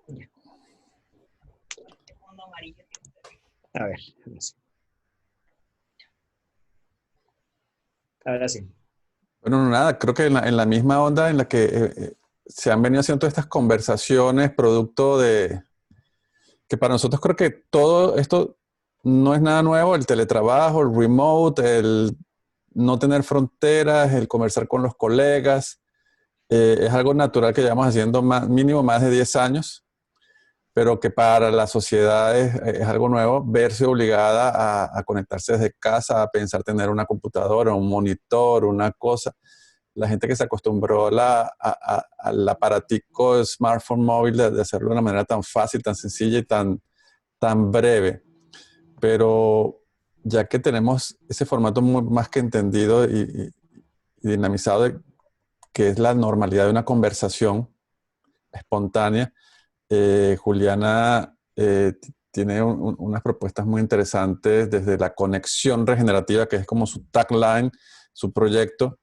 Ya. A ver, ahora sí. Ahora sí. Bueno, no, nada, creo que en la misma onda en la que se han venido haciendo todas estas conversaciones, producto de que para nosotros creo que todo esto no es nada nuevo, el teletrabajo, el remote, el no tener fronteras, el conversar con los colegas, es algo natural que llevamos haciendo mínimo más de 10 años, pero que para la sociedad es algo nuevo, verse obligada a conectarse desde casa, a pensar tener una computadora, un monitor, una cosa. La gente que se acostumbró al aparatico smartphone móvil de hacerlo de una manera tan fácil, tan sencilla y tan breve. Pero ya que tenemos ese formato muy, más que entendido y dinamizado, que es la normalidad de una conversación espontánea, Juliana tiene unas propuestas muy interesantes desde la conexión regenerativa, que es como su tagline, su proyecto.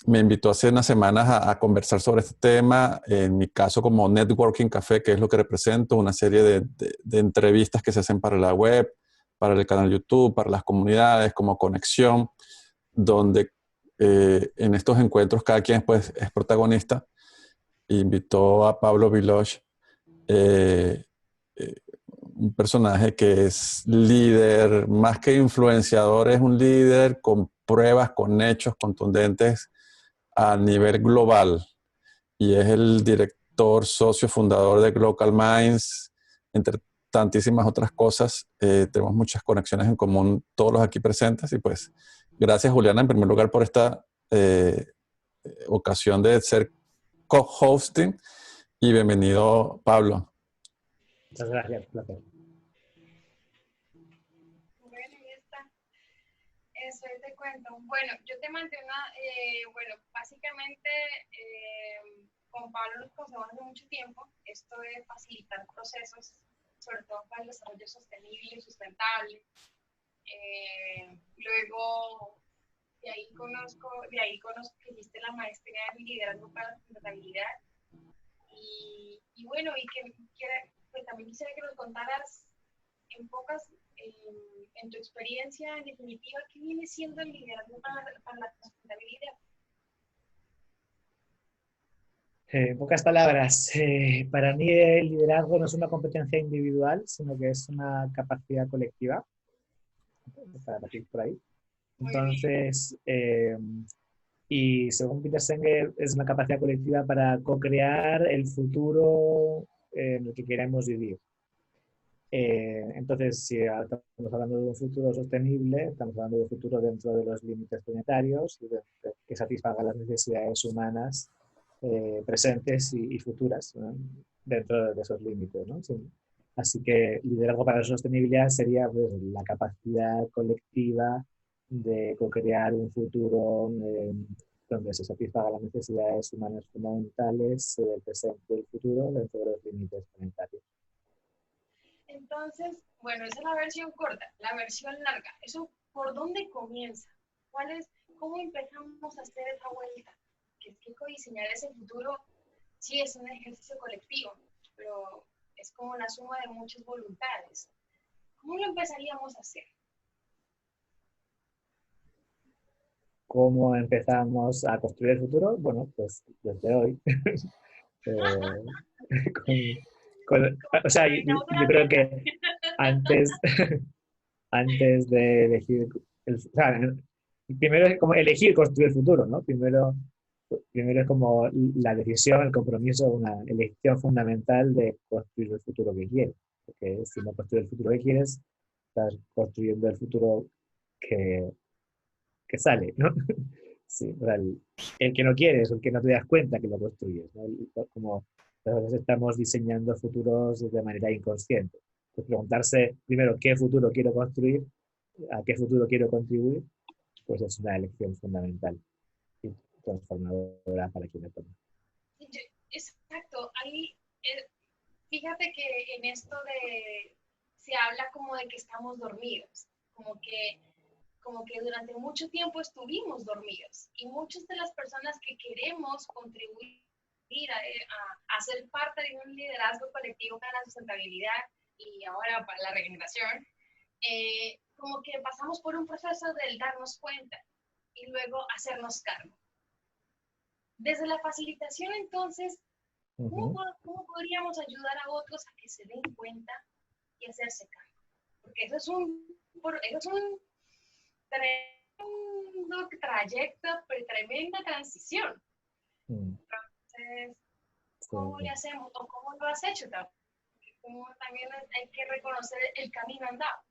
Me invitó hace unas semanas a conversar sobre este tema, en mi caso como Networking Café, que es lo que represento, una serie de entrevistas que se hacen para la web, para el canal YouTube, para las comunidades, como conexión, donde en estos encuentros cada quien pues, es protagonista. Invitó a Pablo Viloch, eh, eh, un personaje que es líder, más que influenciador, es un líder con pruebas, con hechos contundentes a nivel global. Y es el director, socio, fundador de Global Minds, entre tantísimas otras cosas. Tenemos muchas conexiones en común, todos los aquí presentes. Y pues, gracias Juliana, en primer lugar, por esta ocasión de ser co-hosting. Y bienvenido, Pablo. Muchas gracias, placer. Bueno, ya está. Eso te cuento. Bueno, yo te mandé una, bueno, básicamente con Pablo nos conocemos hace mucho tiempo. Esto de facilitar procesos, sobre todo para el desarrollo sostenible y sustentable. Luego, de ahí conozco que hiciste la maestría en liderazgo para la sustentabilidad. Y bueno, pues también quisiera que nos contaras en pocas, en tu experiencia, en definitiva, ¿qué viene siendo el liderazgo para la sustentabilidad? En pocas palabras, para mí el liderazgo no es una competencia individual, sino que es una capacidad colectiva, para partir por ahí. Entonces, y según Peter Singer, es una capacidad colectiva para co-crear el futuro en el que queremos vivir. Entonces, si estamos hablando de un futuro sostenible, estamos hablando de un futuro dentro de los límites planetarios y que satisfaga las necesidades humanas presentes y futuras, ¿no? Dentro de esos límites, ¿no? Sí. Así que liderazgo para la sostenibilidad sería pues, la capacidad colectiva de co-crear un futuro donde se satisfaga las necesidades humanas fundamentales del presente y del futuro dentro de los límites planetarios. Entonces, bueno, esa es la versión corta. La versión larga, ¿eso por dónde comienza? ¿Cómo empezamos a hacer esa vuelta? Que es que codiseñar ese futuro sí es un ejercicio colectivo, pero es como la suma de muchas voluntades. ¿Cómo lo empezaríamos a hacer? ¿Cómo empezamos a construir el futuro? Bueno, pues desde hoy. O sea, yo creo que antes, antes de elegir, o sea, primero es como elegir construir el futuro, ¿no? Primero es como la decisión, el compromiso, una elección fundamental de construir el futuro que quieres. Porque si no construyes el futuro que quieres, estás construyendo el futuro que, que sale, ¿no? Sí, el que no quieres, el que no te das cuenta que lo construyes, ¿no? Como a veces estamos diseñando futuros de manera inconsciente. Pues preguntarse primero qué futuro quiero construir, a qué futuro quiero contribuir, pues es una elección fundamental y transformadora para quien lo toma. Exacto, ahí fíjate que en esto se habla como de que estamos dormidos, como que durante mucho tiempo estuvimos dormidos y muchas de las personas que queremos contribuir ir a ser parte de un liderazgo colectivo para la sustentabilidad y ahora para la regeneración, como que pasamos por un proceso del darnos cuenta y luego hacernos cargo. Desde la facilitación, entonces, ¿cómo podríamos ayudar a otros a que se den cuenta y hacerse cargo? Porque eso es un tremendo trayecto, tremenda transición. Entonces, ¿cómo le hacemos? ¿O cómo lo has hecho? Como también hay que reconocer el camino andado.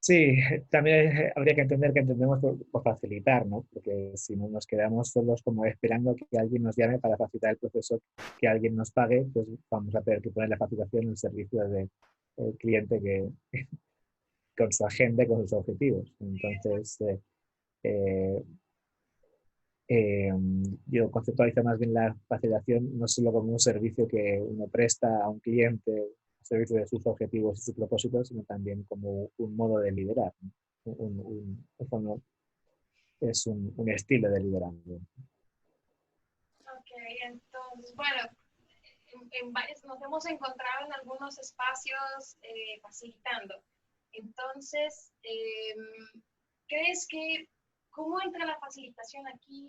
Sí, también habría que entender que entendemos por facilitar, ¿no? Porque si no nos quedamos solos como esperando que alguien nos llame para facilitar el proceso, que alguien nos pague, pues vamos a tener que poner la facilitación en el servicio del cliente que, con su agenda y con sus objetivos. Entonces, yo conceptualizo más bien la facilitación no solo como un servicio que uno presta a un cliente, al servicio de sus objetivos y sus propósitos, sino también como un modo de liderar, ¿no? Es un estilo de liderazgo. Ok, entonces, bueno, nos hemos encontrado en algunos espacios facilitando. Entonces, ¿crees que cómo entra la facilitación aquí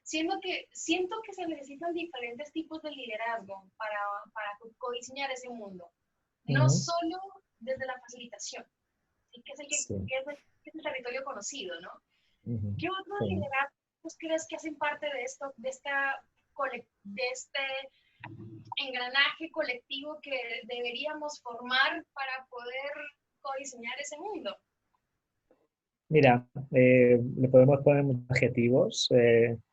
siento que se necesitan diferentes tipos de liderazgo para codiseñar ese mundo? No solo desde la facilitación, que es el territorio conocido, ¿no? ¿Qué otros liderazgos crees que hacen parte de esto, de este engranaje colectivo que deberíamos formar para poder codiseñar ese mundo? Mira, le podemos poner muchos adjetivos.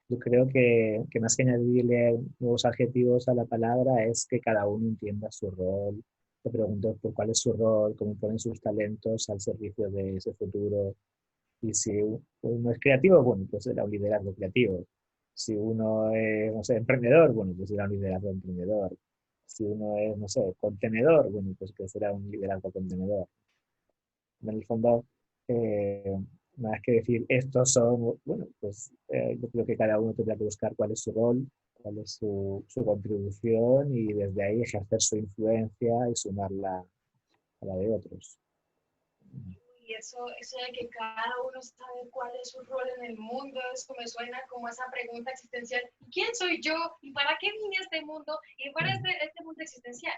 Yo creo que más que añadirle nuevos adjetivos a la palabra es que cada uno entienda su rol. Te pregunto por cuál es su rol, cómo ponen sus talentos al servicio de ese futuro. Y si uno es creativo, bueno, pues será un liderazgo creativo. Si uno es, no sé, emprendedor, bueno, pues será un liderazgo emprendedor. Si uno es, no sé, contenedor, bueno, pues que será un liderazgo contenedor. En el fondo, más que decir estos son, bueno, pues yo creo que cada uno tendrá que buscar cuál es su rol, cuál es su contribución y desde ahí ejercer su influencia y sumarla a la de otros. Y eso de que cada uno sabe cuál es su rol en el mundo, eso me suena como esa pregunta existencial: ¿quién soy yo? ¿Y para qué vine a este mundo? ¿Y para este mundo existencial?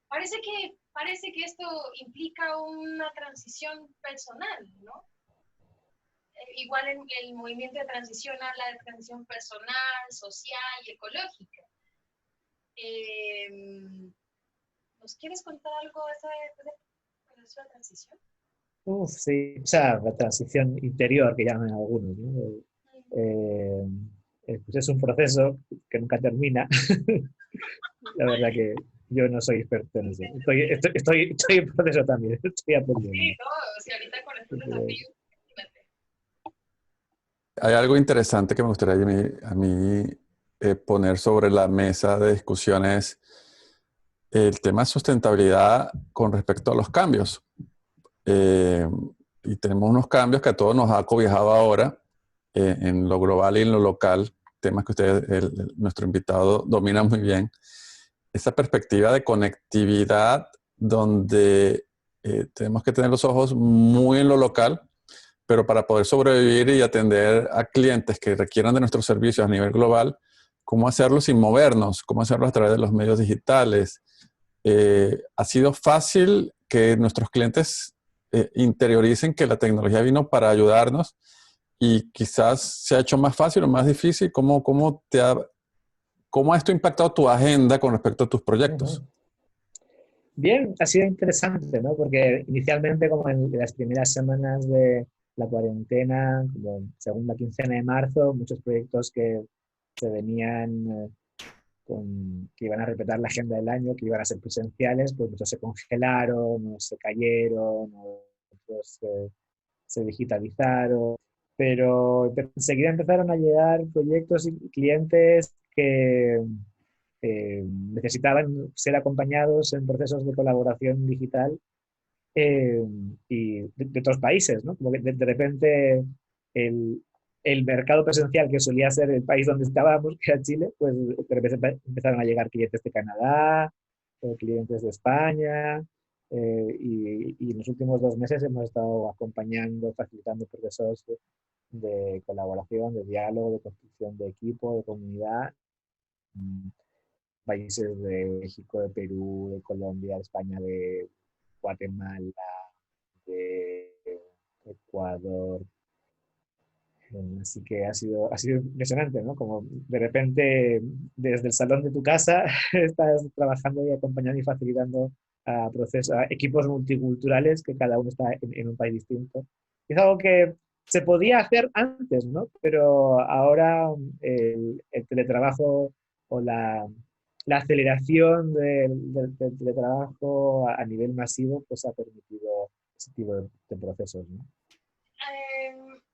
Parece que esto implica una transición personal, ¿no? Igual el movimiento de transición habla de transición personal, social y ecológica. ¿Nos quieres contar algo de esa transición? Sí, o sea, la transición interior que llaman algunos, ¿no? Pues es un proceso que nunca termina. La verdad que yo no soy experto en eso. Estoy en proceso también, estoy aprendiendo. Sí, no, si ahorita con estos desafíos, imagínate. Hay algo interesante que me gustaría a mí poner sobre la mesa de discusiones, el tema de sustentabilidad con respecto a los cambios. Y tenemos unos cambios que a todos nos ha cobijado ahora en lo global y en lo local, temas que nuestro invitado domina muy bien. Esa perspectiva de conectividad donde tenemos que tener los ojos muy en lo local, pero para poder sobrevivir y atender a clientes que requieran de nuestros servicios a nivel global, ¿cómo hacerlo sin movernos? ¿Cómo hacerlo a través de los medios digitales? ¿Ha sido fácil que nuestros clientes interioricen que la tecnología vino para ayudarnos y quizás se ha hecho más fácil o más difícil? ¿Cómo ha esto impactado tu agenda con respecto a tus proyectos? Bien, ha sido interesante, ¿no? Porque inicialmente, como en las primeras semanas de la cuarentena, como segunda quincena de marzo, muchos proyectos que se venían que iban a respetar la agenda del año, que iban a ser presenciales, pues muchos se congelaron, se cayeron, otros se digitalizaron, pero enseguida empezaron a llegar proyectos y clientes que necesitaban ser acompañados en procesos de colaboración digital y de otros países, ¿no? Como que de repente el mercado presencial, que solía ser el país donde estábamos, que era Chile, pues de repente empezaron a llegar clientes de Canadá, clientes de España, y en los últimos 2 meses hemos estado acompañando, facilitando procesos de colaboración, de diálogo, de construcción de equipo, de comunidad, países de México, de Perú, de Colombia, de España, de Guatemala, de Ecuador. Así que ha sido impresionante, ¿no? Como de repente desde el salón de tu casa estás trabajando y acompañando y facilitando a procesos, a equipos multiculturales que cada uno está en un país distinto. Es algo que se podía hacer antes, ¿no? Pero ahora el teletrabajo o la aceleración del teletrabajo a nivel masivo pues ha permitido ese tipo de procesos, ¿no?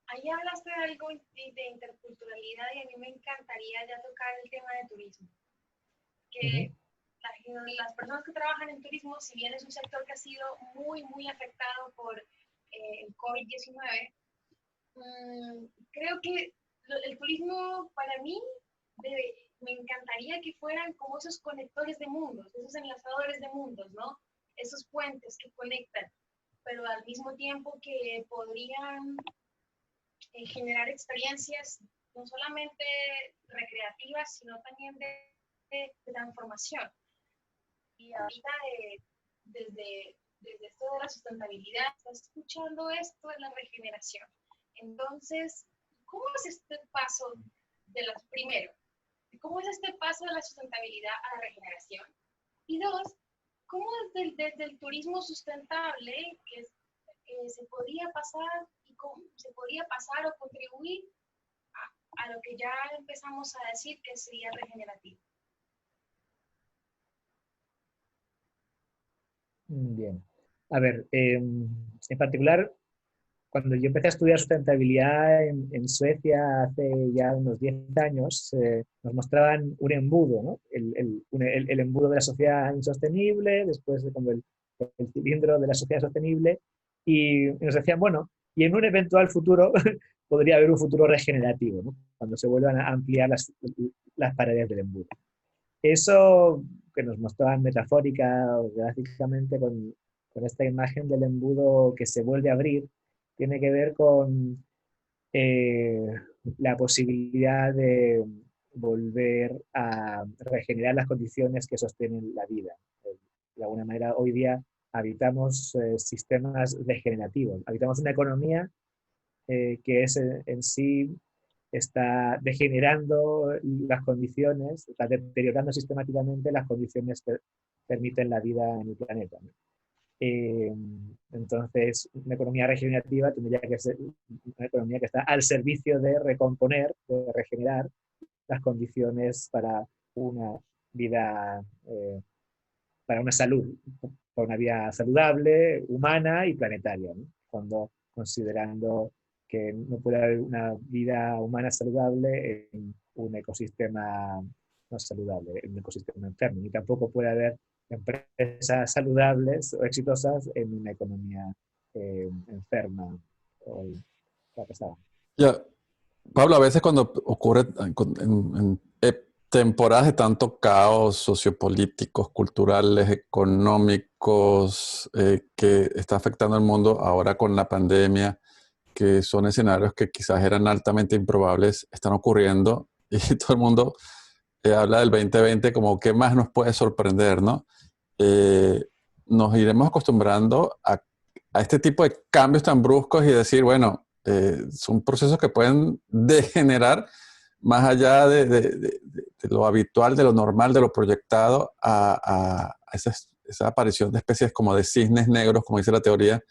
Ahí hablaste de algo de interculturalidad y a mí me encantaría ya tocar el tema de turismo. Que las personas que trabajan en turismo, si bien es un sector que ha sido muy, muy afectado por el COVID-19, creo que el turismo para mí me encantaría que fueran como esos conectores de mundos, esos enlazadores de mundos, ¿no? Esos puentes que conectan, pero al mismo tiempo que podrían generar experiencias no solamente recreativas, sino también de transformación. Y ahorita, desde esto de la sustentabilidad, estás escuchando esto de la regeneración. Entonces, ¿cómo es este paso primero, cómo es este paso de la sustentabilidad a la regeneración? Y dos, ¿cómo desde el turismo sustentable se podría pasar o contribuir a lo que ya empezamos a decir que sería regenerativo? Bien. A ver, en particular, cuando yo empecé a estudiar sustentabilidad en Suecia hace ya unos 10 años, nos mostraban un embudo, ¿no? El embudo de la sociedad insostenible, después como el cilindro de la sociedad sostenible, y nos decían, bueno, y en un eventual futuro podría haber un futuro regenerativo, ¿no? Cuando se vuelvan a ampliar las paredes del embudo. Eso que nos mostraban metafórica o gráficamente con esta imagen del embudo que se vuelve a abrir, tiene que ver con la posibilidad de volver a regenerar las condiciones que sostienen la vida. De alguna manera, hoy día habitamos sistemas degenerativos, habitamos una economía que es en sí está degenerando las condiciones, está deteriorando sistemáticamente las condiciones que permiten la vida en el planeta, ¿no? Entonces, una economía regenerativa tendría que ser una economía que está al servicio de recomponer, de regenerar las condiciones para una vida, para una salud, para una vida saludable, humana y planetaria, ¿no? Cuando considerando que no puede haber una vida humana saludable en un ecosistema no saludable, en un ecosistema enfermo, ni tampoco puede haber empresas saludables o exitosas en una economía enferma o fracasada. Ya, Pablo, a veces cuando ocurre en temporadas de tanto caos sociopolíticos, culturales, económicos, que está afectando al mundo ahora con la pandemia, que son escenarios que quizás eran altamente improbables, están ocurriendo y todo el mundo habla del 2020 como qué más nos puede sorprender, ¿no? Nos iremos acostumbrando a este tipo de cambios tan bruscos y decir, bueno, son procesos que pueden degenerar más allá de lo habitual, de lo normal, de lo proyectado, a esa aparición de especies como de cisnes negros, como dice la teoría,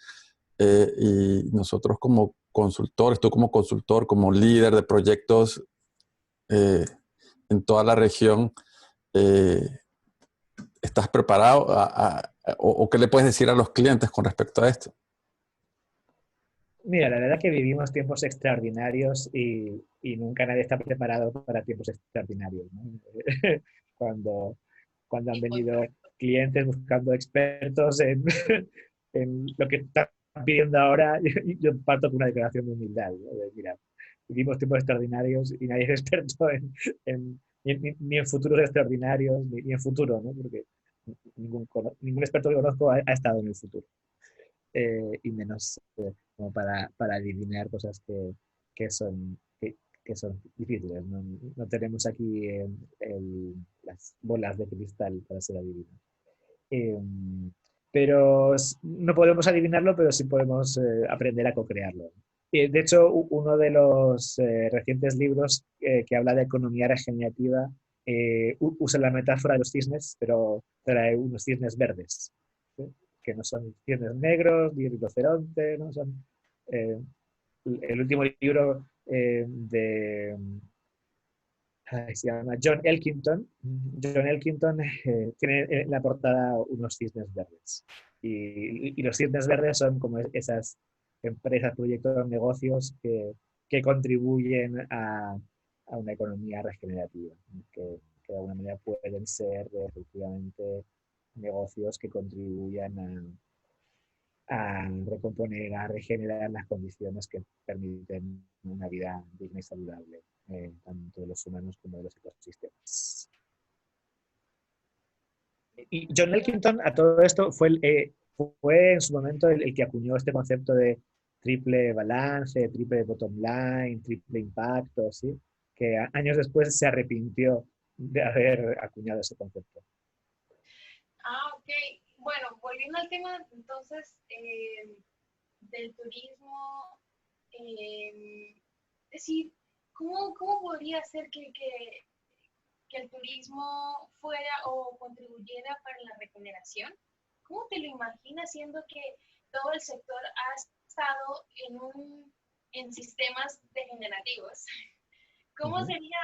y nosotros como consultores, tú como consultor, como líder de proyectos en toda la región, ¿estás preparado o qué le puedes decir a los clientes con respecto a esto? Mira, la verdad es que vivimos tiempos extraordinarios y nunca nadie está preparado para tiempos extraordinarios, ¿no? Cuando han venido clientes buscando expertos en lo que están pidiendo ahora, yo parto con una declaración de humildad, ¿no? Mira, vivimos tiempos extraordinarios y nadie es experto ni en futuros extraordinarios, ni en futuro, ¿no? Porque ningún experto que conozco ha estado en el futuro. Y menos como para adivinar cosas que son, que son difíciles. No tenemos aquí las bolas de cristal para ser adivinos. Pero no podemos adivinarlo, pero sí podemos aprender a co-crearlo. De hecho, uno de los recientes libros que habla de economía regenerativa usa la metáfora de los cisnes, pero trae unos cisnes verdes, ¿sí? Que no son cisnes negros ni rinoceronte, ¿no? Son, el último libro se llama John Elkington. John Elkington tiene en la portada unos cisnes verdes. Y los cisnes verdes son como esas empresas, proyectos, negocios que contribuyen a una economía regenerativa, que de alguna manera pueden ser efectivamente negocios que contribuyan a recomponer, a regenerar las condiciones que permiten una vida digna y saludable, tanto de los humanos como de los ecosistemas. Y John Elkington, a todo esto, fue en su momento el que acuñó este concepto de triple balance, triple bottom line, triple impacto, ¿sí? Que años después se arrepintió de haber acuñado ese concepto. Ok. Bueno, volviendo al tema, entonces, del turismo, es decir, ¿cómo podría ser que el turismo fuera o contribuyera para la regeneración? ¿Cómo te lo imaginas siendo que todo el sector ha estado en sistemas degenerativos? ¿Cómo sería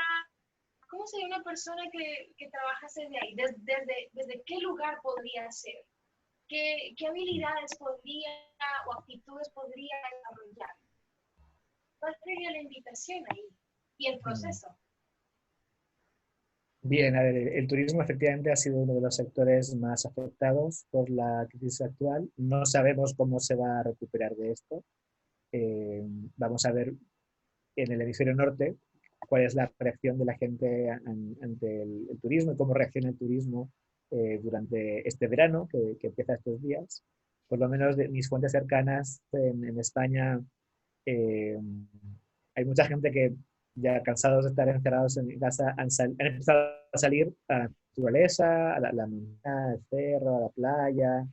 una persona que trabajase de ahí? ¿Desde qué lugar podría ser? ¿Qué habilidades podría o actitudes podría desarrollar? ¿Cuál sería la invitación ahí? Y el proceso. Bien, a ver, el turismo efectivamente ha sido uno de los sectores más afectados por la crisis actual. No sabemos cómo se va a recuperar de esto. Vamos a ver en el hemisferio norte cuál es la reacción de la gente ante el turismo y cómo reacciona el turismo durante este verano que empieza estos días. Por lo menos de mis fuentes cercanas en España, hay mucha gente que ya cansados de estar encerrados en casa han empezado a salir a la naturaleza, a la montaña, al cerro, a la playa,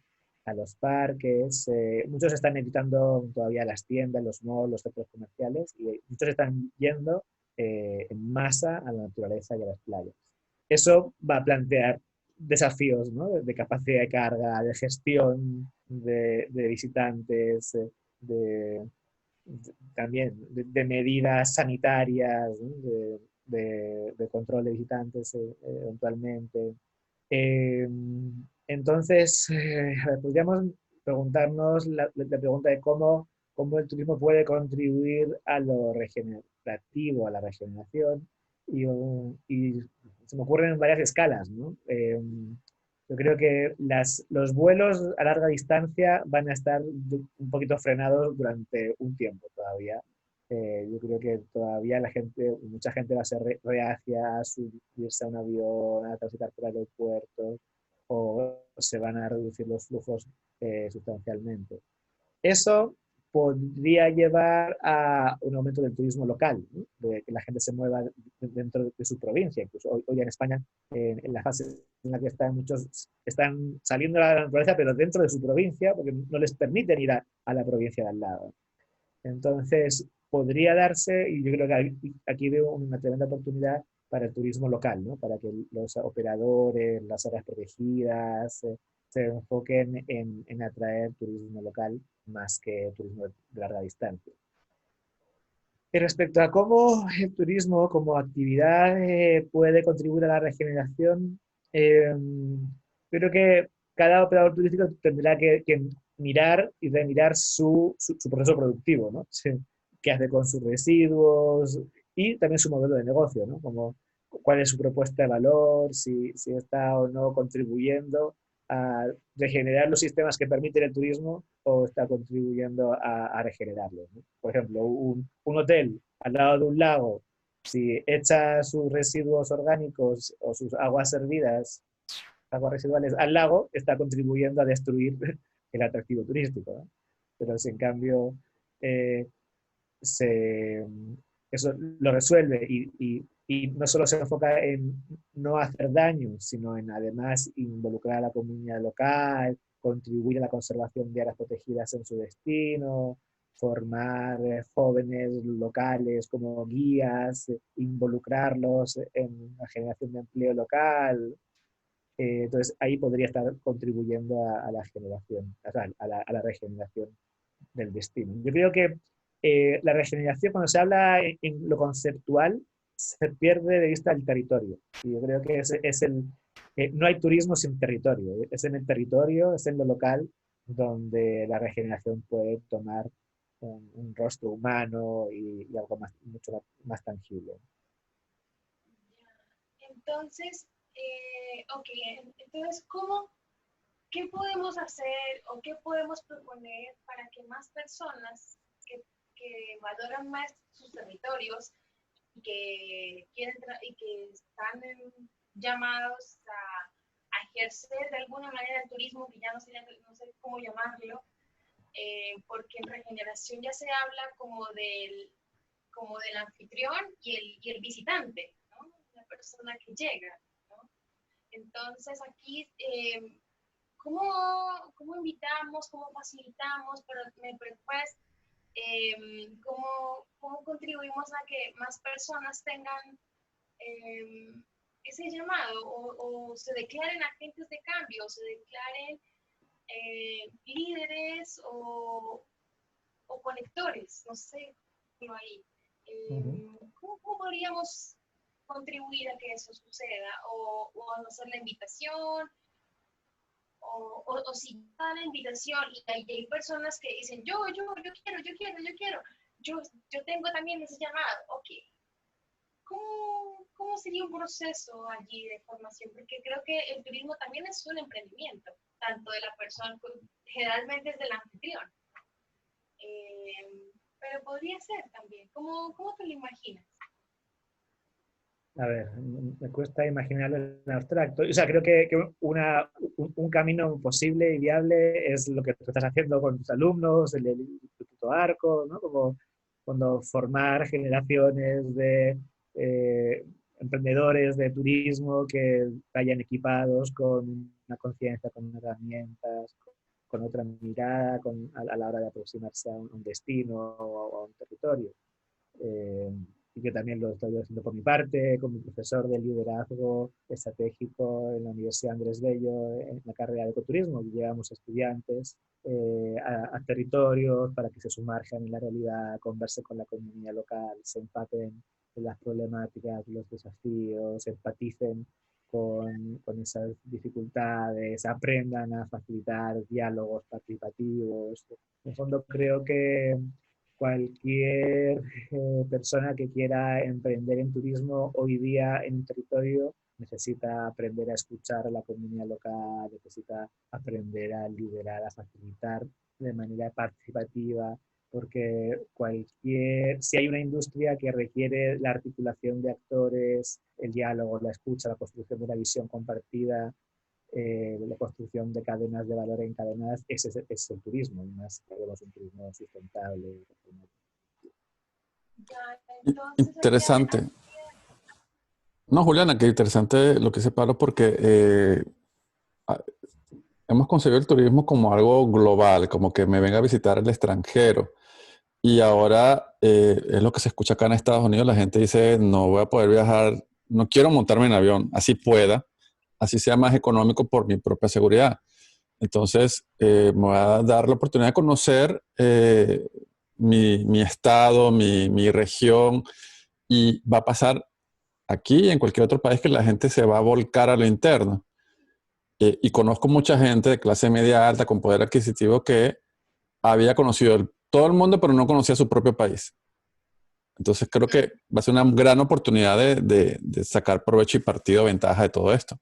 a los parques. Muchos están evitando todavía las tiendas, los malls, los centros comerciales, y muchos están yendo en masa a la naturaleza y a las playas. Eso va a plantear desafíos, ¿no? De capacidad de carga, de gestión de visitantes, de, también de medidas sanitarias, ¿no? de control de visitantes eventualmente. Entonces, podríamos preguntarnos la pregunta de cómo el turismo puede contribuir a lo regenerativo, a la regeneración, y se me ocurren en varias escalas, ¿no? Yo creo que los vuelos a larga distancia van a estar un poquito frenados durante un tiempo todavía. Yo creo que todavía mucha gente va a ser reacia a subirse a un avión, a transitar por aeropuertos, o se van a reducir los flujos sustancialmente. Eso podría llevar a un aumento del turismo local, ¿no? De que la gente se mueva dentro de su provincia. Incluso hoy en España, en la fase en la que muchos están saliendo a la naturaleza, pero dentro de su provincia, porque no les permiten ir a la provincia de al lado. Entonces, podría darse, y yo creo que aquí veo una tremenda oportunidad para el turismo local, ¿no? Para que los operadores, las áreas protegidas, se enfoquen en atraer turismo local más que turismo de larga distancia. Y respecto a cómo el turismo como actividad puede contribuir a la regeneración, creo que cada operador turístico tendrá que mirar y remirar su proceso productivo, ¿no? Qué hace con sus residuos y también su modelo de negocio, ¿no? Como cuál es su propuesta de valor, si está o no contribuyendo a regenerar los sistemas que permiten el turismo o está contribuyendo a regenerarlos, ¿no? Por ejemplo, un hotel al lado de un lago, si echa sus residuos orgánicos o sus aguas servidas, aguas residuales al lago, está contribuyendo a destruir el atractivo turístico, ¿no? Pero si en cambio eh, se, eso lo resuelve y no solo se enfoca en no hacer daño, sino en además involucrar a la comunidad local, contribuir a la conservación de áreas protegidas en su destino, formar jóvenes locales como guías, involucrarlos en la generación de empleo local. Entonces ahí podría estar contribuyendo a la generación, a la regeneración del destino. Yo creo que la regeneración, cuando se habla en lo conceptual, se pierde de vista el territorio. Y yo creo que no hay turismo sin territorio. Es en el territorio, es en lo local, donde la regeneración puede tomar un rostro humano y algo mucho más tangible. Entonces, ok, entonces, ¿qué podemos hacer o qué podemos proponer para que más personas que valoran más sus territorios y que están llamados a ejercer de alguna manera el turismo, que ya no sé cómo llamarlo, porque en regeneración ya se habla como del anfitrión y el visitante, ¿no? La persona que llega, ¿no? Entonces aquí, ¿cómo invitamos, cómo facilitamos, pero me preocupa cómo contribuimos a que más personas tengan ese llamado o se declaren agentes de cambio, o se declaren líderes o conectores, no sé, ahí. ¿Cómo podríamos contribuir a que eso suceda? ¿O hacer la invitación? O si da la invitación y hay personas que dicen, yo quiero, yo tengo también ese llamado, ok. ¿Cómo sería un proceso allí de formación? Porque creo que el turismo también es un emprendimiento, tanto de la persona, generalmente es del anfitrión. Pero podría ser también. ¿Cómo te lo imaginas? A ver, me cuesta imaginarlo en abstracto. O sea, creo que un camino posible y viable es lo que tú estás haciendo con tus alumnos, el Instituto Arco, ¿no? Como cuando formar generaciones de emprendedores de turismo que vayan equipados con una conciencia, con herramientas, con otra mirada a la hora de aproximarse a un destino o a un territorio. Y que también lo estoy haciendo por mi parte, con mi profesor de liderazgo estratégico en la Universidad Andrés Bello, en la carrera de ecoturismo. Llevamos estudiantes a territorios para que se sumerjan en la realidad, conversen con la comunidad local, se empapen en las problemáticas, los desafíos, empaticen con esas dificultades, aprendan a facilitar diálogos participativos. En el fondo creo que cualquier persona que quiera emprender en turismo hoy día en un territorio necesita aprender a escuchar a la comunidad local, necesita aprender a liderar, a facilitar de manera participativa, porque si hay una industria que requiere la articulación de actores, el diálogo, la escucha, la construcción de una visión compartida, la construcción de cadenas de valor encadenadas, ese es el turismo, y más queremos un turismo sustentable. Interesante. No, Juliana, qué interesante lo que dice Pablo, porque hemos concebido el turismo como algo global, como que me venga a visitar el extranjero. Y ahora es lo que se escucha acá en Estados Unidos. La gente dice, no voy a poder viajar, no quiero montarme en avión, así pueda, así sea más económico por mi propia seguridad. Entonces, me voy a dar la oportunidad de conocer mi estado, mi región, y va a pasar aquí y en cualquier otro país que la gente se va a volcar a lo interno. Y conozco mucha gente de clase media alta con poder adquisitivo que había conocido todo el mundo, pero no conocía su propio país. Entonces creo que va a ser una gran oportunidad de sacar provecho y partido, ventaja de todo esto.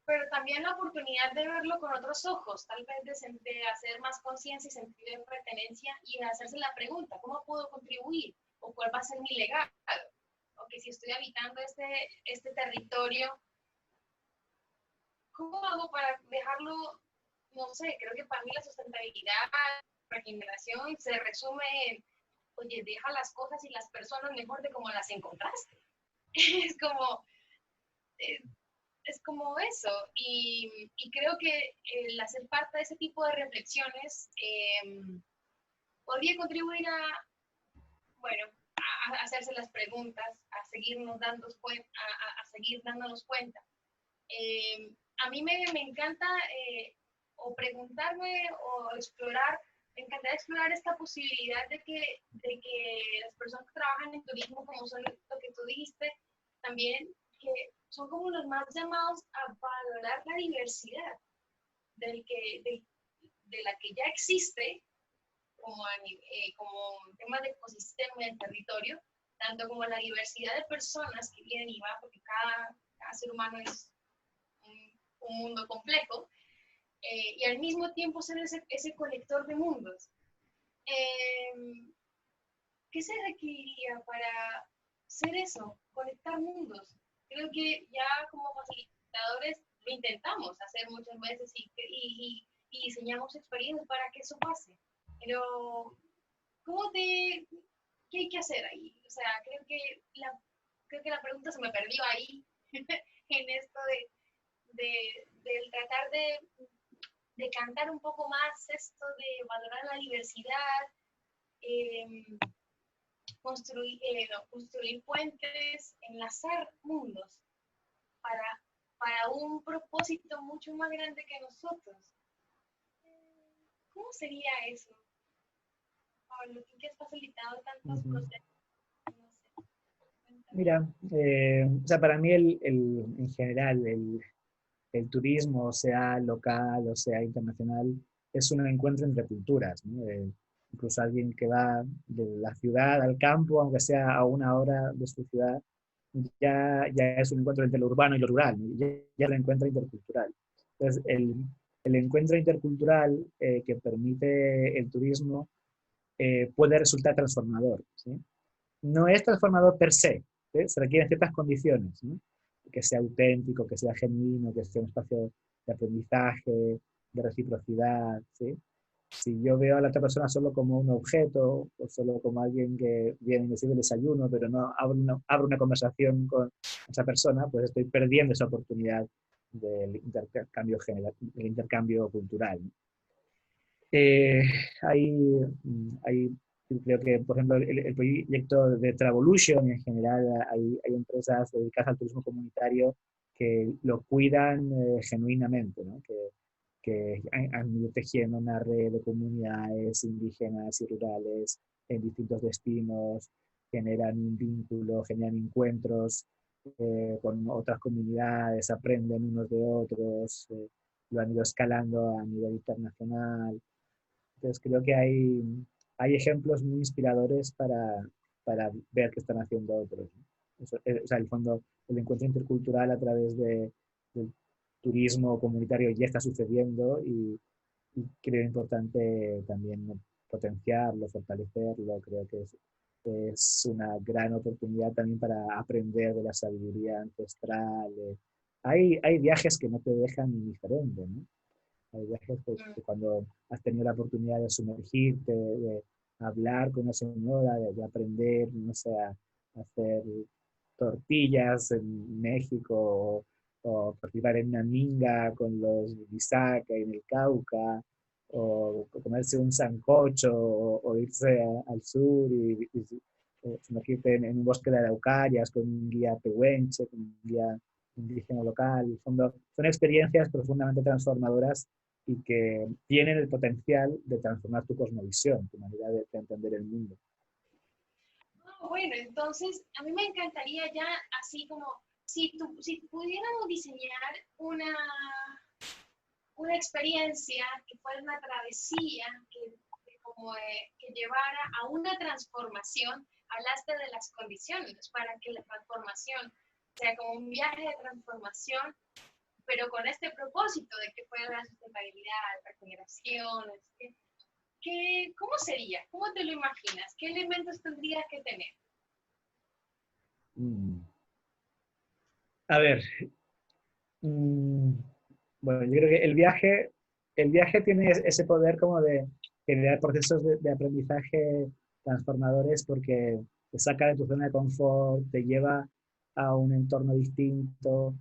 Pero también la oportunidad de verlo con otros ojos, tal vez de hacer más conciencia y sentido de pertenencia y hacerse la pregunta, ¿cómo puedo contribuir? ¿O cuál va a ser mi legado? O que si estoy habitando este territorio, ¿cómo hago para dejarlo? No sé, creo que para mí la sustentabilidad, la regeneración se resume en, oye, deja las cosas y las personas mejor de como las encontraste. Es como... es como eso, y creo que el hacer parte de ese tipo de reflexiones podría contribuir a, bueno, a hacerse las preguntas, a seguirnos a seguir dándonos cuenta. A mí me encanta o preguntarme o explorar, me encantaría explorar esta posibilidad de que las personas que trabajan en turismo, como son lo que tú dijiste, también que son como los más llamados a valorar la diversidad de la que ya existe como tema de ecosistema y el territorio, tanto como la diversidad de personas que vienen y van, porque cada ser humano es un mundo complejo, y al mismo tiempo ser ese colector de mundos. ¿Qué se requeriría para ser eso? Conectar mundos. Creo que ya como facilitadores lo intentamos hacer muchas veces y diseñamos experiencias para que eso pase. Pero, ¿qué hay que hacer ahí? O sea, creo que la pregunta se me perdió ahí, en esto del tratar de cantar un poco más esto de valorar la diversidad, construir puentes, enlazar mundos para un propósito mucho más grande que nosotros. ¿Cómo sería eso? Pablo, tú que has facilitado tantos procesos. No sé. Mira, o sea, para mí en general el turismo, sea local o sea internacional, es un encuentro entre culturas, ¿no? Incluso alguien que va de la ciudad al campo, aunque sea a una hora de su ciudad, ya es un encuentro entre lo urbano y lo rural, ¿no? Ya es un encuentro intercultural. Entonces, el encuentro intercultural que permite el turismo puede resultar transformador, ¿sí? No es transformador per se, ¿sí? Se requieren ciertas condiciones, ¿no? Que sea auténtico, que sea genuino, que sea un espacio de aprendizaje, de reciprocidad, ¿sí? Si yo veo a la otra persona solo como un objeto o solo como alguien que viene y me sirve el desayuno, pero no abro una conversación con esa persona, pues estoy perdiendo esa oportunidad del intercambio cultural. Eh, hay, hay, creo que, por ejemplo, el proyecto de Travolution en general, hay empresas dedicadas al turismo comunitario que lo cuidan genuinamente, ¿no? Que han ido tejiendo una red de comunidades indígenas y rurales en distintos destinos, generan un vínculo, generan encuentros con otras comunidades, aprenden unos de otros, lo han ido escalando a nivel internacional. Entonces creo que hay ejemplos muy inspiradores para ver qué están haciendo otros, ¿no? Eso, o sea, el fondo, el encuentro intercultural a través del turismo comunitario ya está sucediendo y creo importante también potenciarlo, fortalecerlo. Creo que es una gran oportunidad también para aprender de la sabiduría ancestral. Hay viajes que no te dejan indiferente, ¿no? Hay viajes que cuando has tenido la oportunidad de sumergirte, de hablar con una señora, de aprender, no sé, a hacer tortillas en México o participar en una minga con los Bisaca en el Cauca, o comerse un sancocho, o irse al sur y sumergirte en un bosque de araucarias con un guía pehuenche, con un guía indígena local. En el fondo, son experiencias profundamente transformadoras y que tienen el potencial de transformar tu cosmovisión, tu manera de entender el mundo. Bueno, entonces a mí me encantaría ya así como si pudiéramos diseñar una experiencia que fuera una travesía que llevara a una transformación. Hablaste de las condiciones para que la transformación sea como un viaje de transformación, pero con este propósito de que pueda haber sustentabilidad, regeneración, ¿cómo sería? ¿Cómo te lo imaginas? ¿Qué elementos tendría que tener? Mm. A ver, mm, bueno, yo creo que el viaje tiene ese poder como de generar procesos de aprendizaje transformadores porque te saca de tu zona de confort, te lleva a un entorno distinto,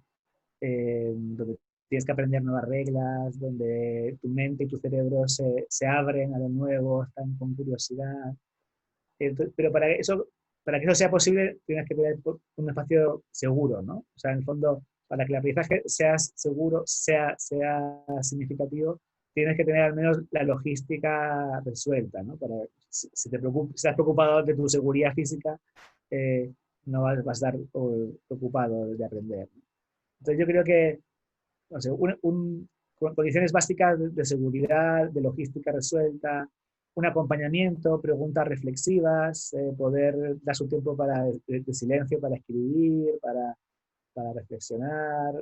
donde tienes que aprender nuevas reglas, donde tu mente y tu cerebro se abren a lo nuevo, están con curiosidad. Pero para que eso sea posible, tienes que tener un espacio seguro, ¿no? O sea, en el fondo, para que el aprendizaje sea seguro, sea significativo, tienes que tener al menos la logística resuelta, ¿no? Si estás preocupado de tu seguridad física, eh, no vas a estar preocupado de aprender. Entonces yo creo que, no sé, condiciones básicas de seguridad, de logística resuelta, un acompañamiento, preguntas reflexivas, poder dar su tiempo de silencio para escribir, para reflexionar,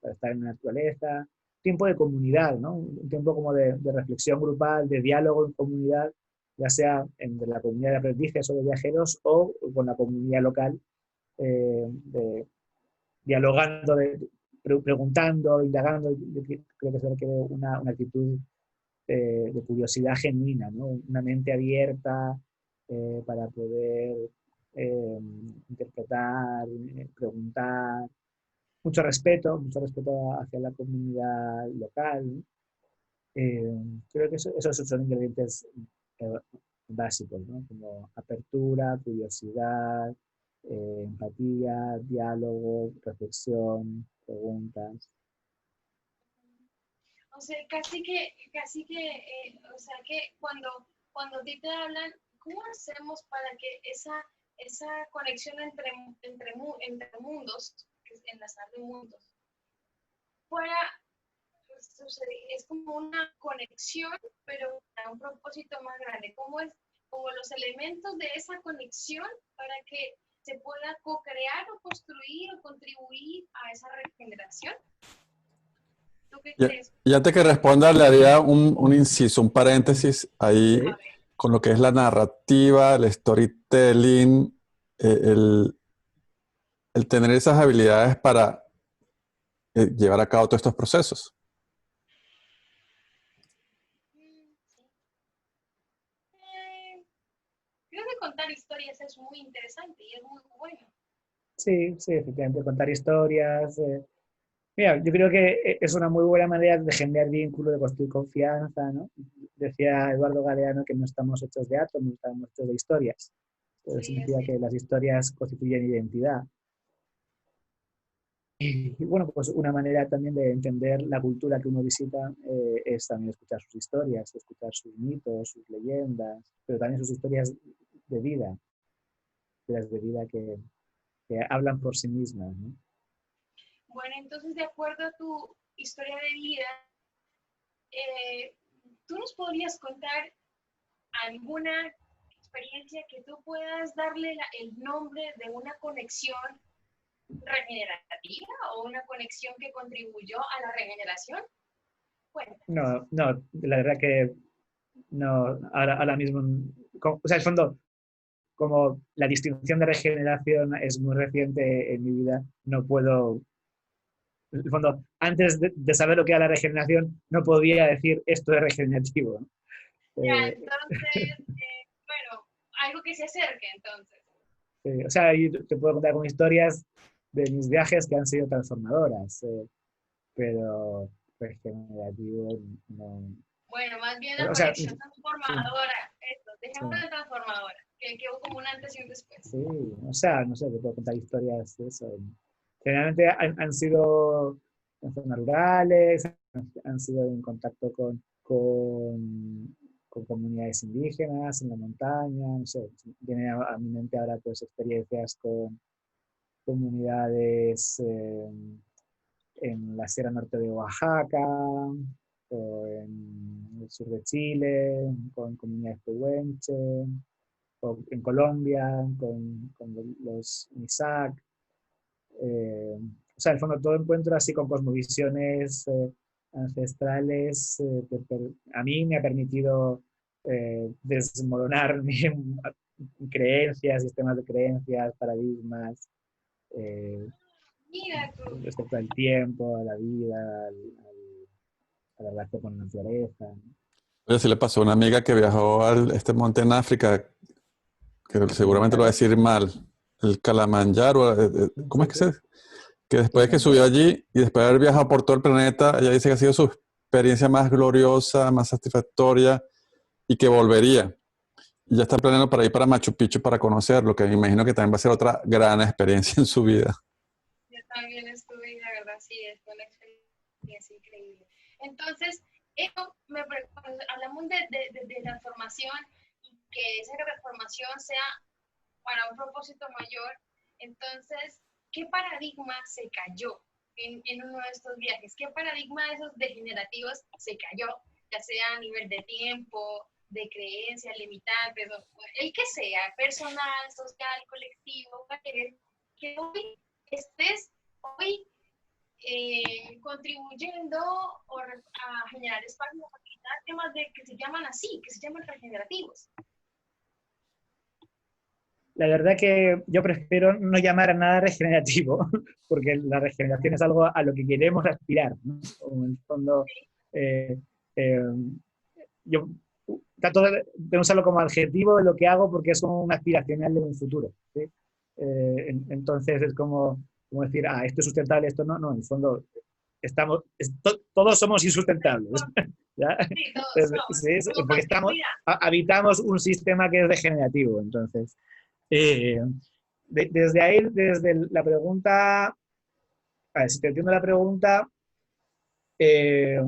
para estar en la naturaleza, tiempo de comunidad, ¿no? Un tiempo como de reflexión grupal, de diálogo en comunidad, ya sea entre la comunidad de aprendices o de viajeros o con la comunidad local, dialogando, preguntando, indagando. Yo creo que se requiere una actitud de curiosidad genuina, ¿no? Una mente abierta para poder interpretar, preguntar. Mucho respeto hacia la comunidad local, ¿no? Creo que esos son ingredientes eh, básicos, ¿no? Como apertura, curiosidad, empatía, diálogo, reflexión, preguntas. O sea, o sea, que cuando a ti te hablan, ¿cómo hacemos para que esa conexión entre mundos, que es enlazar de mundos, fuera, es como una conexión, pero para un propósito más grande? ¿Cómo es, como los elementos de esa conexión para que se pueda co-crear o construir o contribuir a esa regeneración? ¿Tú qué Y, crees? y antes que responda, le haría un inciso, un paréntesis ahí Sí. con lo que es la narrativa, el storytelling, el, el tener esas habilidades para llevar a cabo todos estos procesos. Creo que contar historias es muy interesante y es muy bueno. Sí, sí, efectivamente, contar historias. Mira, yo creo que es una muy buena manera de generar vínculo, de construir confianza, ¿no? Decía Eduardo Galeano que no estamos hechos de átomos, estamos hechos de historias. Eso Sí, significa así. que las historias constituyen identidad. Y bueno, pues una manera también de entender la cultura que uno visita es también escuchar sus historias, escuchar sus mitos, sus leyendas, pero también sus historias de vida, historias de vida que hablan por sí mismas, ¿no? Bueno, entonces, de acuerdo a tu historia de vida, eh, ¿tú nos podrías contar alguna experiencia que tú puedas darle el nombre de una conexión regenerativa o una conexión que contribuyó a la regeneración? Cuéntanos. No, no, la verdad que no, ahora mismo, o sea, en el fondo, como la distinción de regeneración es muy reciente en mi vida, no puedo, en el fondo, antes de saber lo que era la regeneración, no podía decir esto es regenerativo, ¿no? Ya, Eh, entonces, bueno, algo que se acerque entonces. o sea, yo te puedo contar con historias de mis viajes que han sido transformadoras, pero regenerativo no. Bueno, más bien la O sea, conexión sí, transformadora, esto, sí, dejémosla transformadora, que hubo como un antes y un después. sí, o sea, no sé, te puedo contar historias de eso. Generalmente han sido en zonas rurales, han sido en contacto con comunidades indígenas, en la montaña, no sé, viene a mi mente ahora pues experiencias con comunidades en la Sierra Norte de Oaxaca, o en el sur de Chile, con comunidades pehuenche, o en Colombia, con los MISAC, o sea, en el fondo todo encuentro así con cosmovisiones ancestrales, a mí me ha permitido desmoronar creencias, sistemas de creencias, paradigmas, eh, Mira tú. respecto al tiempo, a la vida, a la relación con la naturaleza. Oye, sí le pasó a una amiga que viajó a este monte en África, que seguramente lo va a decir mal, el Kalamanjaro, ¿cómo es que Sí, se...? Que después de que subió allí y después de haber viajado por todo el planeta, ella dice que ha sido su experiencia más gloriosa, más satisfactoria y que volvería. Y ya está planeando para ir para Machu Picchu para conocerlo, que me imagino que también va a ser otra gran experiencia en su vida. Yo también estuve y la verdad sí, es una experiencia increíble. Entonces, cuando hablamos de transformación y que esa transformación sea para un propósito mayor, entonces, ¿qué paradigma se cayó en uno de estos viajes? ¿Qué paradigma de esos degenerativos se cayó? Ya sea a nivel de tiempo, de creencias limitantes, el que sea, personal, social, colectivo, que hoy estés hoy contribuyendo a generar espacios, a facilitar temas que se llaman así, que se llaman regenerativos. La verdad que yo prefiero no llamar a nada regenerativo, porque la regeneración es algo a lo que queremos aspirar, ¿no? O en el fondo, eh, eh, yo trato de usarlo como adjetivo de lo que hago porque es como un aspiracional de un futuro, ¿sí? Entonces es como decir, esto es sustentable, esto no, en el fondo todos somos insustentables. ¿Ya? Sí, todos Sí, somos. porque habitamos un sistema que es degenerativo, entonces. Eh, desde ahí, desde la pregunta, a ver, si te entiendo la pregunta, eh,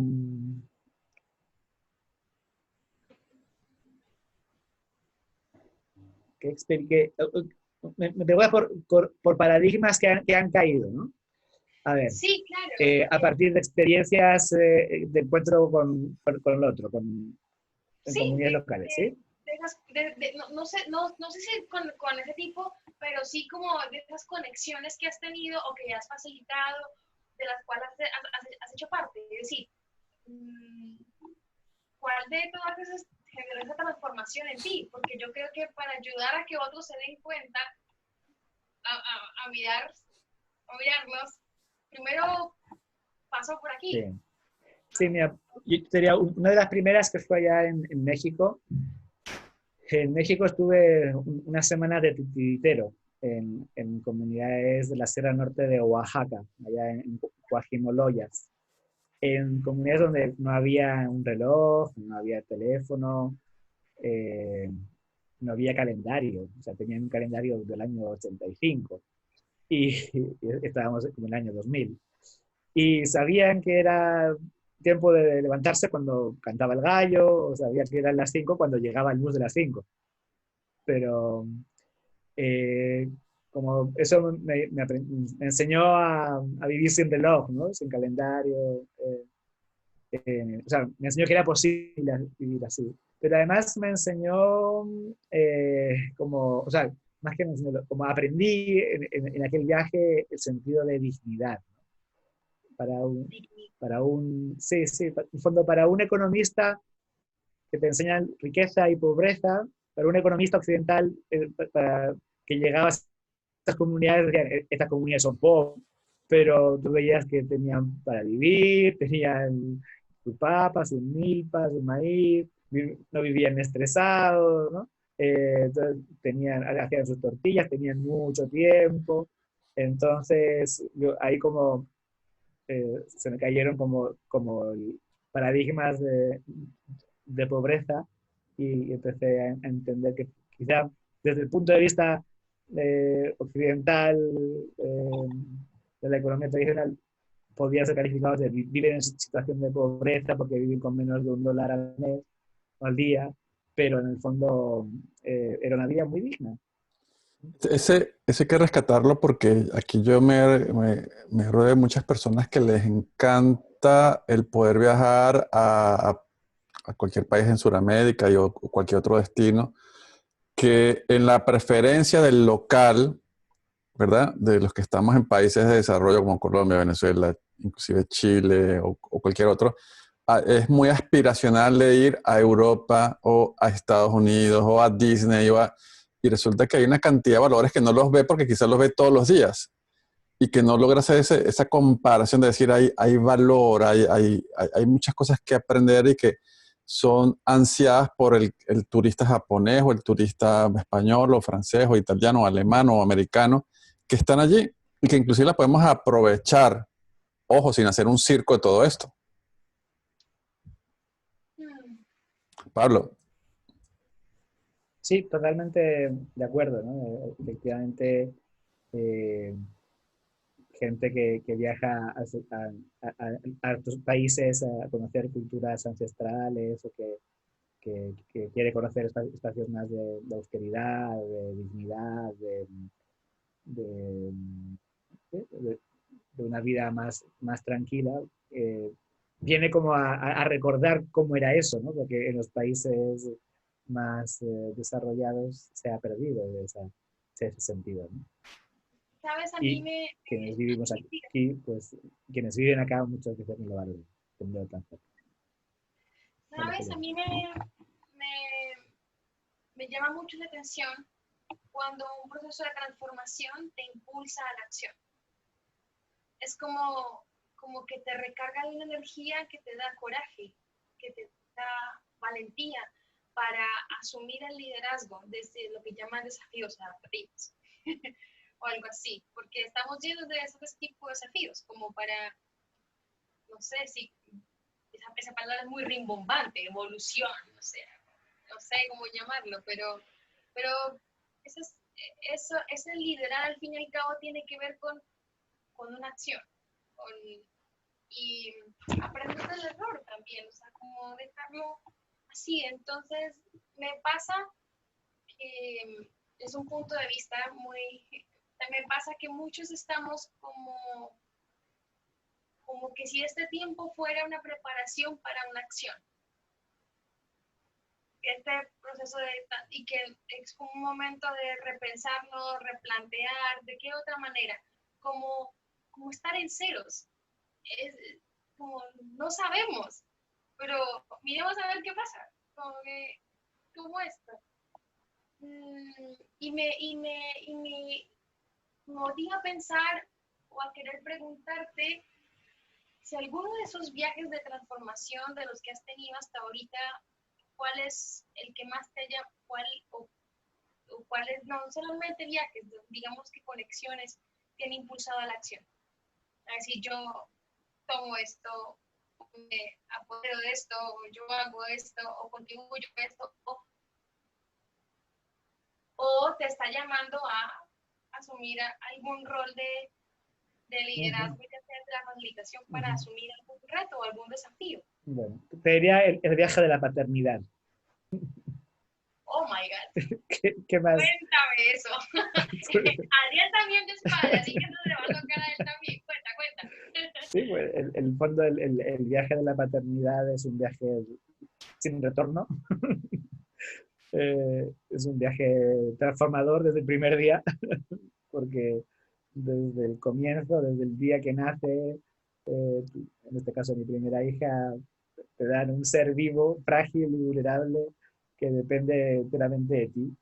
que explique, me pregunta por paradigmas que han caído, ¿no? A ver, sí, claro. a partir de experiencias de encuentro con el otro, en Sí, comunidades locales, ¿sí? no sé si con ese tipo, pero sí como de esas conexiones que has tenido o que has facilitado, de las cuales has hecho parte. Es decir, ¿cuál de todas esas generó esa transformación en ti? Porque yo creo que para ayudar a que otros se den cuenta, a mirarnos, primero pasó por aquí. Sí. Sí, mira, yo sería una de las primeras que fue allá en México. En México estuve una semana de titiritero en comunidades de la Sierra Norte de Oaxaca, allá en Coajimoloyas, en comunidades donde no había un reloj, no había teléfono, eh, no había calendario, o sea, tenían un calendario del año 85 y estábamos como en el año 2000. Y sabían que era tiempo de levantarse cuando cantaba el gallo, o sabía que eran las 5 cuando llegaba el bus de las 5. Pero eh, como eso me enseñó a vivir sin reloj, ¿no? Sin calendario. O sea, me enseñó que era posible vivir así. Pero además me enseñó o sea, más que me enseñó, como aprendí en aquel viaje el sentido de dignidad, ¿no? Sí, sí, en fondo para un economista que te enseñan riqueza y pobreza, para un economista occidental que llegaba a estas comunidades, decían, estas comunidades son pobres, pero tú veías que tenían para vivir, tenían sus papas, sus milpas, su maíz, no vivían estresados, ¿no? Hacían sus tortillas, tenían mucho tiempo, entonces ahí como se me cayeron como paradigmas de pobreza y empecé a entender que quizá desde el punto de vista occidental de la economía tradicional podía ser calificados de vivir en situación de pobreza porque viven con menos de $1 al mes o al día, pero en el fondo era una vida muy digna. Ese hay que rescatarlo porque aquí yo me rodeo de muchas personas que les encanta el poder viajar a cualquier país en Sudamérica o cualquier otro destino, que en la preferencia del local ¿verdad? De los que estamos en países de desarrollo como Colombia, Venezuela, inclusive Chile o cualquier otro, es muy aspiracional de ir a Europa o a Estados Unidos o a Disney y resulta que hay una cantidad de valores que no los ve porque quizás los ve todos los días y que no logra hacer esa comparación de decir hay valor, hay muchas cosas que aprender y que son ansiadas por el turista japonés o el turista español o francés o italiano o alemán o americano que están allí y que inclusive la podemos aprovechar, ojo, sin hacer un circo de todo esto. Pablo. Sí, totalmente de acuerdo, ¿no? Efectivamente, eh, gente que viaja a otros países a conocer culturas ancestrales o que quiere conocer espacios más de austeridad, de dignidad, de, de- de una vida más tranquila, viene como a recordar cómo era eso, ¿no? Porque en los países más desarrollados se ha perdido ese sentido, ¿no? ¿Sabes? A mí Y me... quienes vivimos aquí, pues quienes viven acá muchas veces no lo valoran. ¿Sabes? A mí me llama mucho la atención cuando un proceso de transformación te impulsa a la acción. Es como que te recarga de una energía que te da coraje, que te da valentía para asumir el liderazgo desde lo que llaman desafíos adaptativos o algo así, porque estamos llenos de ese tipo de desafíos, como para, no sé si esa palabra es muy rimbombante, evolución, no sé cómo llamarlo, pero ese liderar al fin y al cabo tiene que ver con una acción y aprender del error también, o sea, como dejarlo así. Entonces, me pasa que es un punto de vista me pasa que muchos estamos como que si este tiempo fuera una preparación para una acción. Este proceso y que es como un momento de repensarnos, replantear, de qué otra manera, como estar en ceros. Es como no sabemos, pero miremos a ver qué pasa, como esto. Y me motiva a pensar o a querer preguntarte si alguno de esos viajes de transformación de los que has tenido hasta ahorita, ¿cuál es el que más te haya, o cuál es, no solamente viajes, digamos que conexiones te han impulsado a la acción? A decir, yo tomo esto, me apodero de esto, o yo hago esto, o contribuyo a esto, o te está llamando a asumir algún rol de liderazgo y de hacer la facilitación para asumir algún reto o algún desafío. Bueno, te diría el viaje de la paternidad. Oh my God. ¿Qué más? Cuéntame eso. Adrián también es padre, así que no le va a tocar a él también. Cuenta. Sí, pues el fondo, el viaje de la paternidad es un viaje sin retorno. Es un viaje transformador desde el primer día, porque desde el comienzo, desde el día que nace, en este caso mi primera hija, te dan un ser vivo, frágil y vulnerable, que depende enteramente de ti.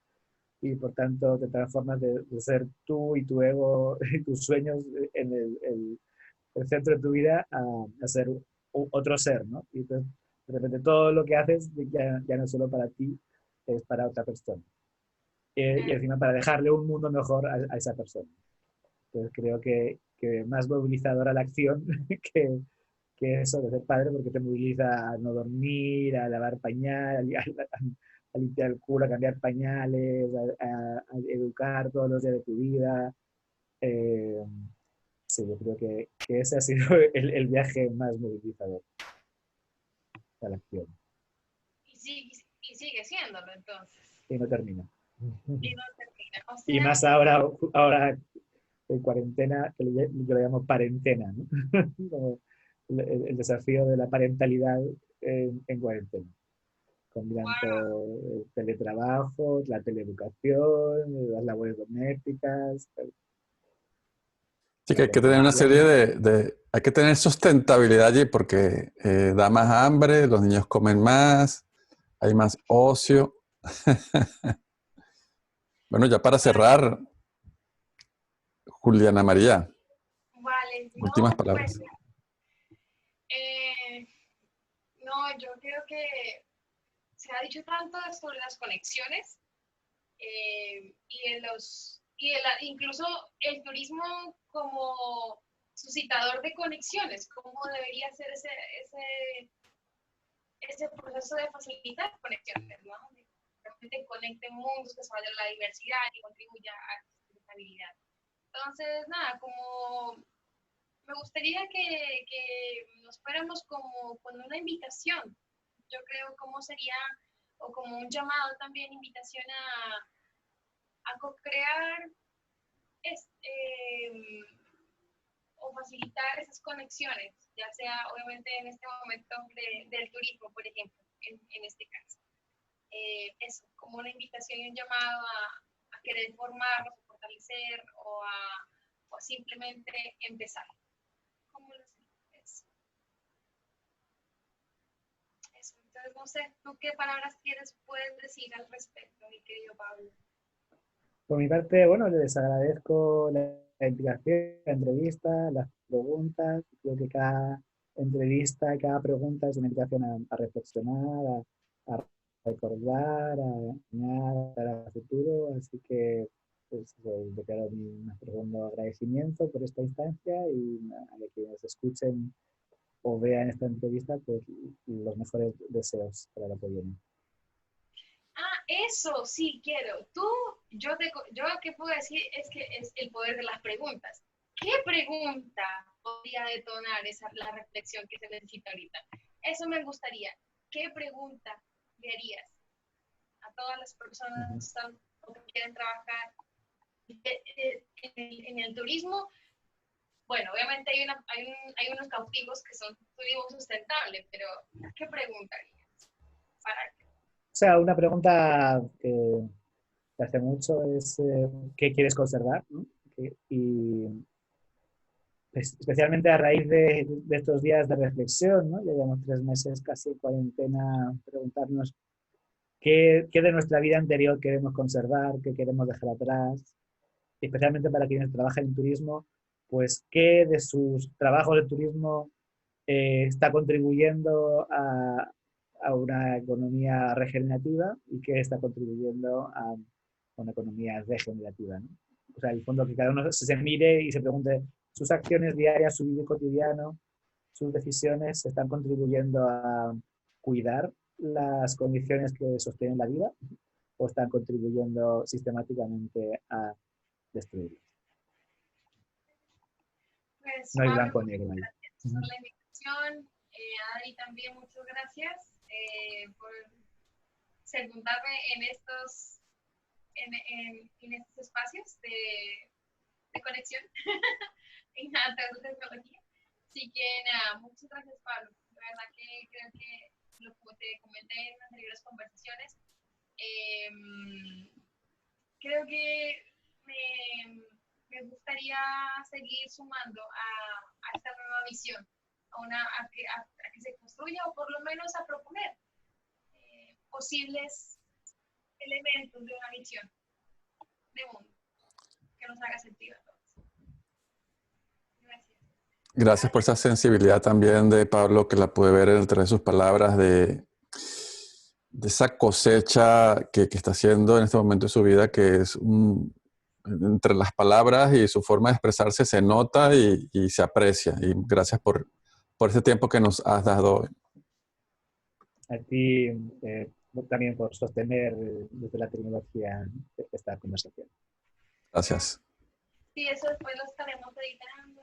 Y por tanto te transformas de ser tú y tu ego y tus sueños en el centro de tu vida a ser otro ser, ¿no? Y entonces, de repente todo lo que haces ya no es solo para ti, es para otra persona. Y encima para dejarle un mundo mejor a esa persona. Entonces creo que más movilizadora la acción que eso de ser padre, porque te moviliza a no dormir, a lavar pañales, a limpiar el culo, a cambiar pañales, a educar todos los días de tu vida. Eh, sí, yo creo que ese ha sido el viaje más movilizador a la acción. Y sigue siéndolo entonces. Y no termina. Y no termina. O Y sea, más ahora en cuarentena, que yo lo llamo parentena, ¿no? Como el desafío de la parentalidad en cuarentena, combinando el teletrabajo, la teleeducación, las labores domésticas. Sí, que hay que tener una serie hay que tener sustentabilidad allí porque da más hambre, los niños comen más, hay más ocio. Bueno, ya para cerrar, Juliana María, Vale, últimas no, pues, palabras. eh, no, yo creo que se ha dicho tanto sobre las conexiones incluso el turismo como suscitador de conexiones, cómo debería ser ese proceso de facilitar conexiones, ¿no? De que realmente conecten mundos, que se vaya la diversidad y contribuya a la sustentabilidad. Entonces, nada, como me gustaría que nos fuéramos como con una invitación, yo creo, cómo sería, o como un llamado también, invitación a co-crear o facilitar esas conexiones, ya sea obviamente en este momento del turismo, por ejemplo, en este caso. Eso, como una invitación y un llamado a querer formarnos, a fortalecer o a simplemente empezar. ¿Cómo lo sientes? Eso, entonces no sé, ¿tú qué palabras puedes decir al respecto, mi querido Pablo? Por mi parte, bueno, les agradezco la invitación, la entrevista, las preguntas. Creo que cada entrevista y cada pregunta es una invitación a reflexionar, a recordar, a soñar a futuro. Así que pues, declaro mi más profundo agradecimiento por esta instancia y a quienes escuchen o vean esta entrevista, pues los mejores deseos para lo que viene. Ah, eso sí quiero. Yo qué puedo decir es que es el poder de las preguntas. ¿Qué pregunta podría detonar la reflexión que se necesita ahorita? Eso me gustaría. ¿Qué pregunta le harías a todas las personas que están o que quieren trabajar en el turismo? Bueno, obviamente hay unos cautivos que son turismo sustentable, pero ¿qué pregunta harías? ¿Para qué? O sea, una pregunta que hace mucho es ¿qué quieres conservar? ¿No? Y pues, especialmente a raíz de estos días de reflexión, ¿no? Ya llevamos 3 meses casi en cuarentena, preguntarnos qué de nuestra vida anterior queremos conservar, qué queremos dejar atrás, y especialmente para quienes trabajan en turismo, pues qué de sus trabajos de turismo está contribuyendo a una economía regenerativa y qué está contribuyendo a una economía degenerativa, ¿no? O sea, el fondo que cada uno se mire y se pregunte sus acciones diarias, su vida cotidiano, sus decisiones están contribuyendo a cuidar las condiciones que sostienen la vida o están contribuyendo sistemáticamente a destruirlas. Pues No hay Pablo, blanco o muchas negro ahí. gracias por la invitación. Adri también muchas gracias por secundarme en estos espacios de conexión en la tecnología. Así que nada, muchas gracias Pablo. La verdad que creo que como te comenté en anteriores conversaciones, creo que me gustaría seguir sumando a esta nueva visión, a que se construya o por lo menos a proponer posibles elementos de una visión de mundo que nos haga sentido a todos. Gracias. Gracias por esa sensibilidad también de Pablo, que la pude ver entre sus palabras de esa cosecha que está haciendo en este momento de su vida, que es entre las palabras y su forma de expresarse se nota y se aprecia. Y gracias por ese tiempo que nos has dado hoy. A ti también por sostener desde la tecnología esta conversación. Gracias. Sí, eso después lo estaremos editando.